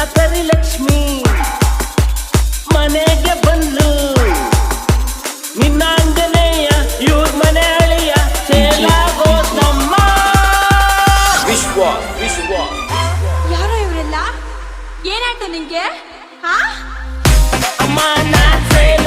ಜಾತರಿ ಲಕ್ಷ್ಮಿ ಮನೆಗೆ ಬಂದ್ಲು. ನಿನ್ನ ಆಂಜನೇಯ ಇವ್ರ ಮನೆ ಅಳಿಯ ಸೇಲಾಗೋದಮ್ಮ. ವಿಶ್ವ ವಿಶ್ವ ಯಾರೋ ಇವರೆಲ್ಲ? ಏನಾಯ್ತು ನಿಂಗೆ? ಅಮ್ಮ ನಾ ಸೇಲ